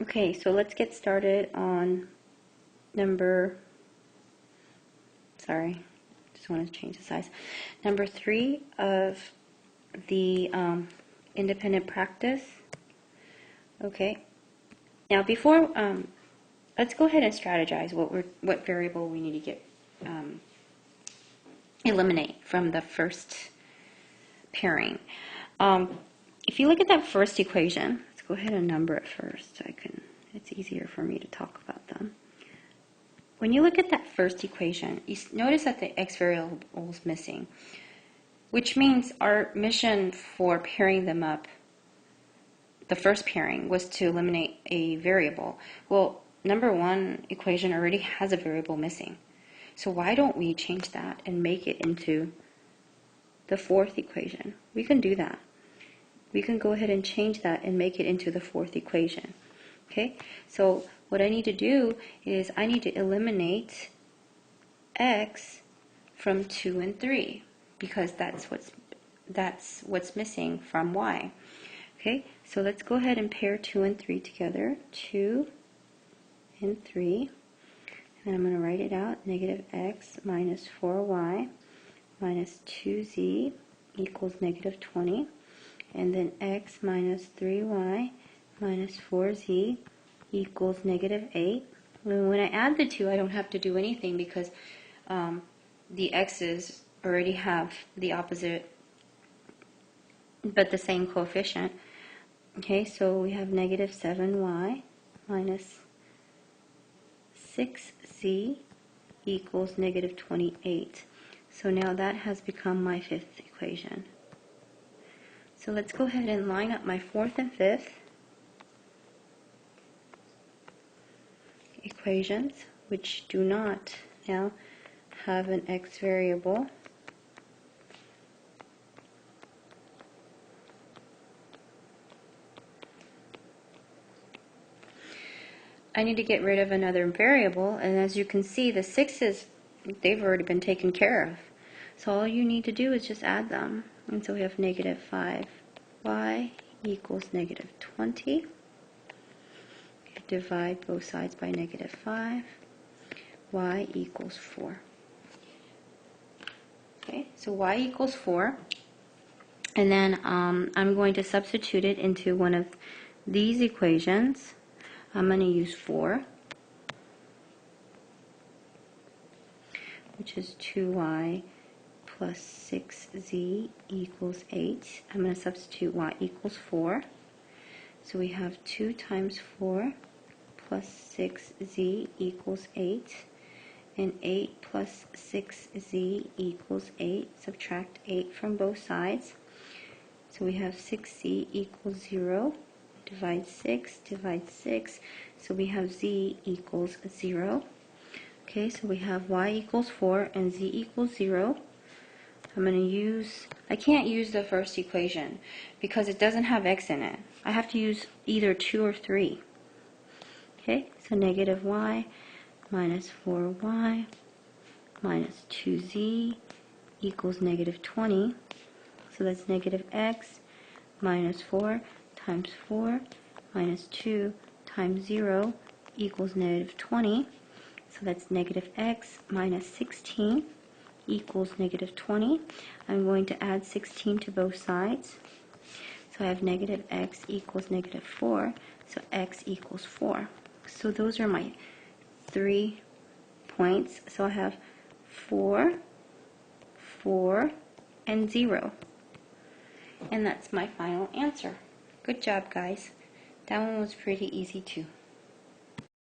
Okay, so let's get started on just want to change the size. Number 3 of the independent practice. Okay, now before, let's go ahead and strategize what variable we need to get eliminate from the first pairing. If you look at that first equation, let's go ahead and number it first so it's easier for me to talk about them. When you look at that first equation, you notice that the x variable is missing, which means our mission for pairing them up, the first pairing, was to eliminate a variable. Well, number 1 equation already has a variable missing. So why don't we change that and make it into the 4th equation? We can do that. We can go ahead and change that and make it into the 4th equation. Okay, so what I need to do is I need to eliminate x from 2 and 3 because that's what's missing from y. Okay, so let's go ahead and pair 2 and 3 together. 2 and 3. And I'm going to write it out. Negative x minus 4y minus 2z equals negative 20. And then x minus 3y minus 4z equals negative 8. When I add the two, I don't have to do anything because the x's already have the opposite but the same coefficient. Okay, so we have negative 7y minus 6z equals negative 28. So now that has become my 5th equation. So let's go ahead and line up my 4th and 5th equations, which do not now have an x variable. I need to get rid of another variable, and as you can see, the 6's, they've already been taken care of. So all you need to do is just add them. And so we have negative 5y equals negative 20. Divide both sides by negative 5. Y equals 4. Okay, so y equals 4. And then I'm going to substitute it into one of these equations. I'm going to use 4, which is 2y plus 6z equals 8. I'm going to substitute y equals 4. So we have 2 times 4 plus 6z equals 8. And 8 plus 6z equals 8. Subtract 8 from both sides. So we have 6z equals 0. Divide 6, divide 6. So we have z equals 0. Okay, so we have y equals 4 and z equals 0. I'm going to use, I can't use the first equation because it doesn't have x in it. I have to use either 2 or 3. Okay, so negative y minus 4y minus 2z equals negative 20. So that's negative x minus 4 times 4 minus 2 times 0 equals negative 20. So that's negative x minus 16 equals negative 20. I'm going to add 16 to both sides. So I have negative x equals negative 4. So x equals 4. So those are my 3 points. So I have 4, 4, and 0. And that's my final answer. Good job, guys. That one was pretty easy too.